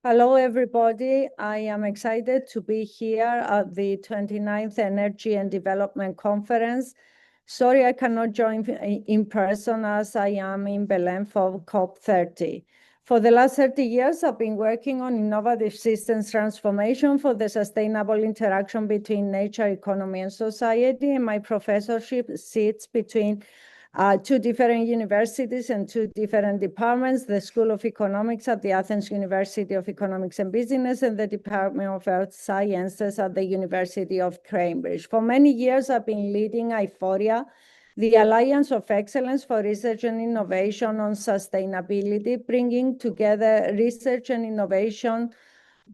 Hello, everybody. I am excited to be here at the 29th Energy and Development Conference. Sorry I cannot join in person as I am in Belém for COP30. For the last 30 years, I've been working on innovative systems transformation for the sustainable interaction between nature, economy, and society. And my professorship sits between two different universities and two different departments, the School of Economics at the Athens University of Economics and Business and the Department of Earth Sciences at the University of Cambridge. For many years, I've been leading IFORIA, the Alliance of Excellence for Research and Innovation on Sustainability, bringing together research and innovation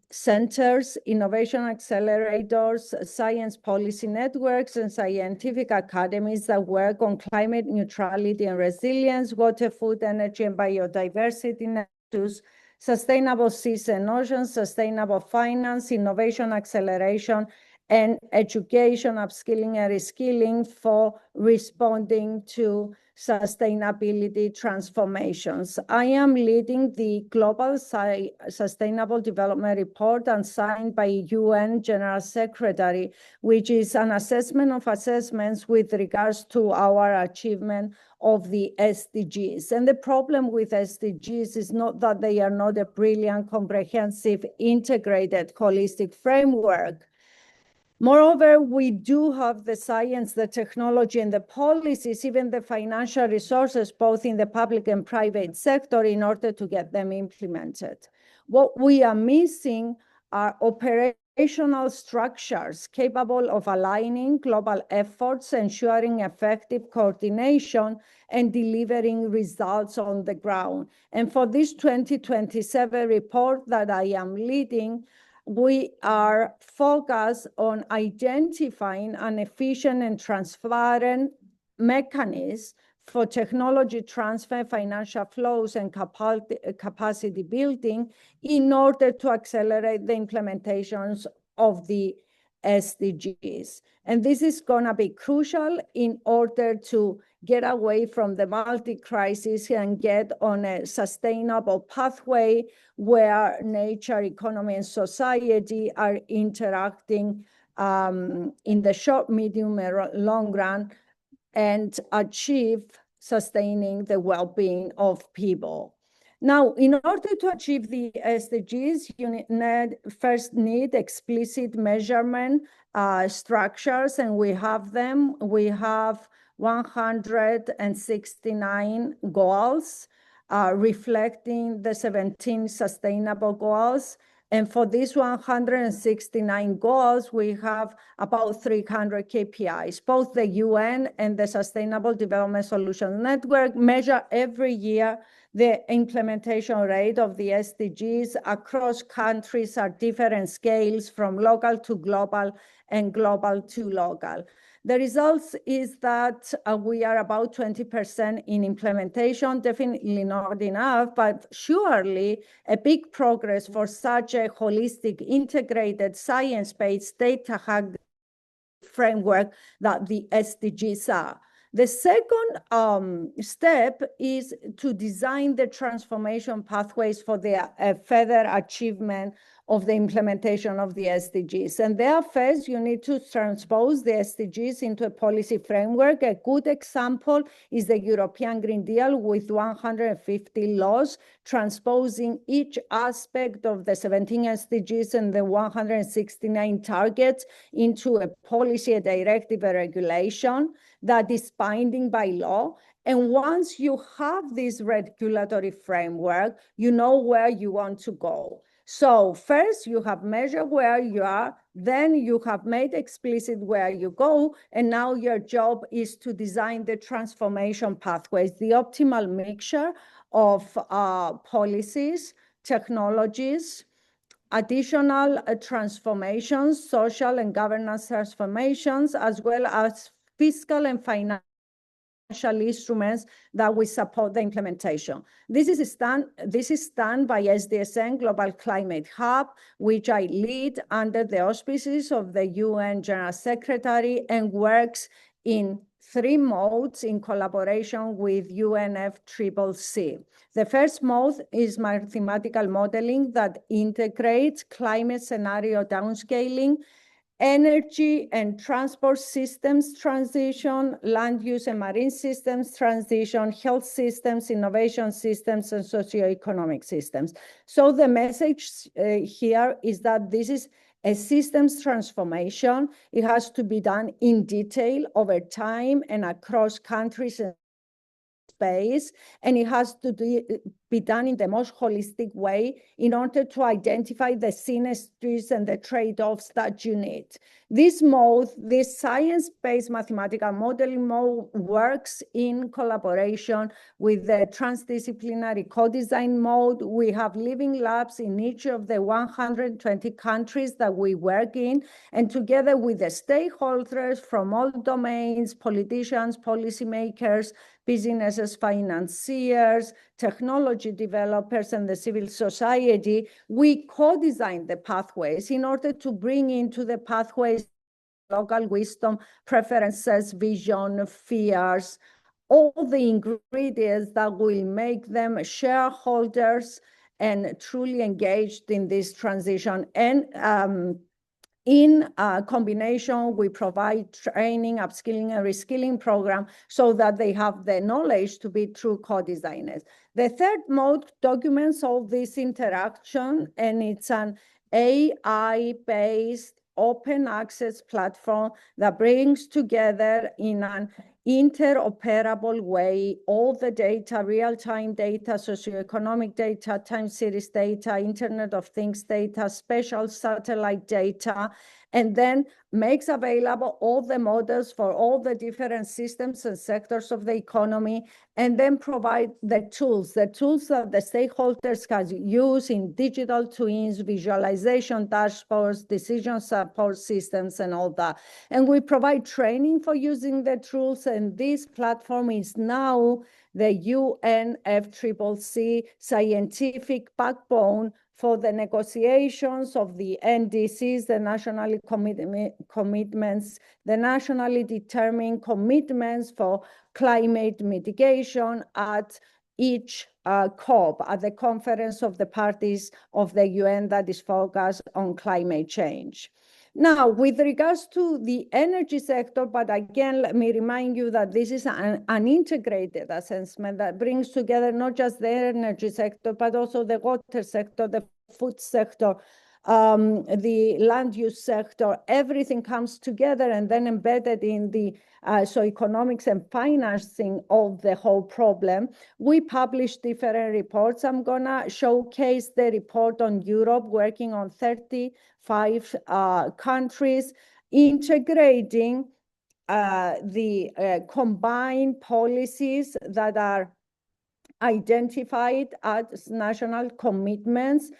centers, innovation accelerators, science policy networks, and scientific academies that work on climate neutrality and resilience, water, food, energy, and biodiversity issues, sustainable seas and oceans, sustainable finance, innovation acceleration, and education, upskilling, and reskilling for responding to sustainability transformations. I am leading the Global Sustainable Development Report and signed by UN General Secretary, which is an assessment of assessments with regards to our achievement of the SDGs. And the problem with SDGs is not that they are not a brilliant, comprehensive, integrated, holistic framework. Moreover, we do have the science, the technology, and the policies, even the financial resources, both in the public and private sector, in order to get them implemented. What we are missing are operational structures capable of aligning global efforts, ensuring effective coordination, and delivering results on the ground. And for this 2027 report that I am leading, we are focused on identifying an efficient and transparent mechanism for technology transfer, financial flows, and capacity building in order to accelerate the implementations of the SDGs. And this is going to be crucial in order to get away from the multi-crisis and get on a sustainable pathway where nature, economy, and society are interacting in the short, medium, and long run and achieve sustaining the well-being of people. Now, in order to achieve the SDGs, you first need explicit measurement structures, and we have them. We have 169 goals reflecting the 17 sustainable goals. And for these 169 goals, we have about 300 KPIs. Both the UN and the Sustainable Development Solutions Network measure every year the implementation rate of the SDGs across countries at different scales, from local to global and global to local. The results is that we are about 20% in implementation, definitely not enough, but surely a big progress for such a holistic, integrated, science-based, data-hacked framework that the SDGs are. The second step is to design the transformation pathways for the further achievement of the implementation of the SDGs. And there, first, you need to transpose the SDGs into a policy framework. A good example is the European Green Deal with 150 laws transposing each aspect of the 17 SDGs and the 169 targets into a policy, a directive, a regulation that is binding by law. And once you have this regulatory framework, you know where you want to go. So first, you have measured where you are, then you have made explicit where you go, and now your job is to design the transformation pathways, the optimal mixture of policies, technologies, additional transformations, social and governance transformations, as well as fiscal and financial instruments that will support the implementation. This is done by SDSN Global Climate Hub, which I lead under the auspices of the UN General Secretary and works in three modes in collaboration with UNFCCC. The first mode is mathematical modeling that integrates climate scenario downscaling, energy and transport systems transition, land use and marine systems transition, health systems, innovation systems, and socioeconomic systems. So the message here is that this is a systems transformation. It has to be done in detail over time and across countries and space, and it has to be done in the most holistic way in order to identify the synergies and the trade-offs that you need. This mode, this science-based mathematical modeling mode, works in collaboration with the transdisciplinary co-design mode. We have living labs in each of the 120 countries that we work in, and together with the stakeholders from all domains, politicians, policymakers, businesses, financiers, technology developers, and the civil society, we co-design the pathways in order to bring into the pathways local wisdom, preferences, vision, fears, all the ingredients that will make them shareholders and truly engaged in this transition. And in combination, we provide training, upskilling, and reskilling program so that they have the knowledge to be true co-designers. The third mode documents all this interaction, and it's an AI-based open access platform that brings together in an interoperable way all the data, real-time data, socioeconomic data, time series data, Internet of Things data, spatial satellite data, and then makes available all the models for all the different systems and sectors of the economy, and then provide the tools that the stakeholders can use in digital twins, visualization dashboards, decision support systems, and all that. And we provide training for using the tools, and this platform is now the UNFCCC scientific backbone for the negotiations of the NDCs, the nationally commitments, the nationally determined commitments for climate mitigation at each COP, at the Conference of the Parties of the UN that is focused on climate change. Now, with regards to the energy sector, but again, let me remind you that this is an integrated assessment that brings together not just the energy sector, but also the water sector, the food sector, the land use sector. Everything comes together and then embedded in the economics and financing of the whole problem. We publish different reports. I'm gonna showcase the report on Europe, working on 35 countries, integrating the combined policies that are identified as national commitments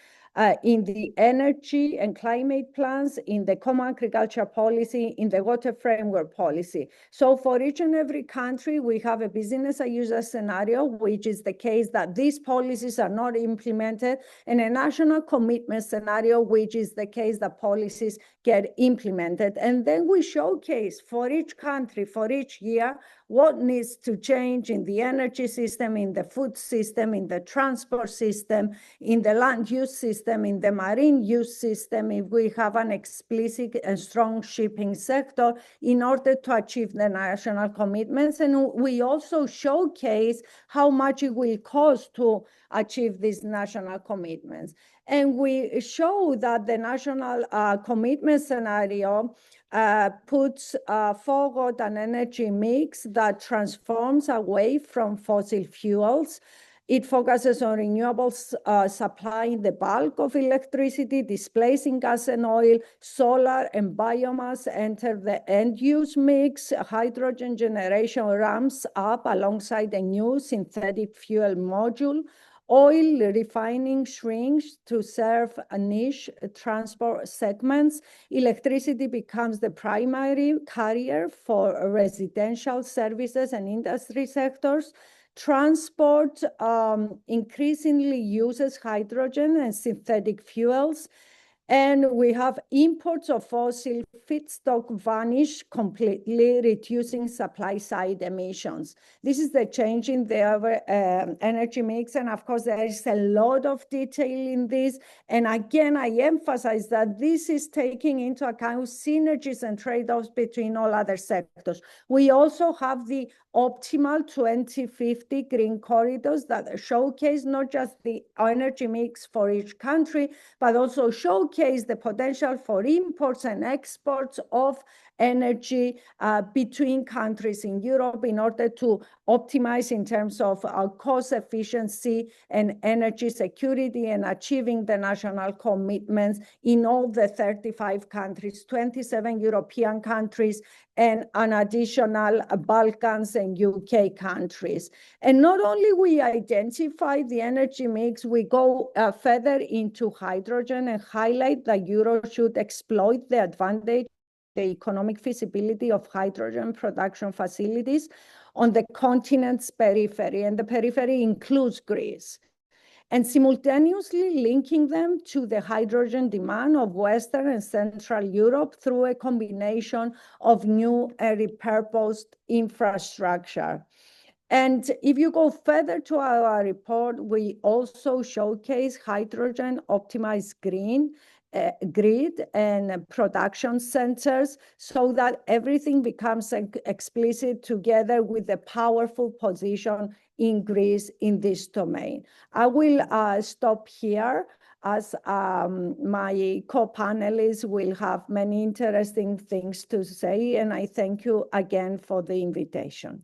in the energy and climate plans, in the common agriculture policy, in the water framework policy. So for each and every country, we have a business as usual scenario, which is the case that these policies are not implemented, and a national commitment scenario, which is the case that policies get implemented. And then we showcase for each country, for each year, what needs to change in the energy system, in the food system, in the transport system, in the land use system, in the marine use system, if we have an explicit and strong shipping sector, in order to achieve the national commitments. And we also showcase how much it will cost to achieve these national commitments. And we show that the national commitment scenario puts forward an energy mix that transforms away from fossil fuels. It focuses on renewables supplying the bulk of electricity, displacing gas and oil. Solar and biomass enter the end-use mix. Hydrogen generation ramps up alongside the new synthetic fuel module. Oil refining shrinks to serve a niche transport segments. Electricity becomes the primary carrier for residential services and industry sectors. Transport increasingly uses hydrogen and synthetic fuels. And we have imports of fossil feedstock vanish completely, reducing supply side emissions. This is the change in the energy mix. And of course, there is a lot of detail in this. And again, I emphasize that this is taking into account synergies and trade-offs between all other sectors. We also have the optimal 2050 green corridors that showcase not just the energy mix for each country, but also showcase the potential for imports and exports of energy between countries in Europe in order to optimize in terms of cost efficiency and energy security and achieving the national commitments in all the 35 countries, 27 European countries, and an additional Balkans and UK countries. And not only we identify the energy mix, we go further into hydrogen and highlight that Europe should exploit the advantage, the economic feasibility of hydrogen production facilities on the continent's periphery, and the periphery includes Greece, and simultaneously linking them to the hydrogen demand of Western and Central Europe through a combination of new and repurposed infrastructure. And if you go further to our report, we also showcase hydrogen optimized grid and production centers so that everything becomes explicit together with the powerful position in Greece in this domain. I will stop here as my co-panelists will have many interesting things to say, and I thank you again for the invitation.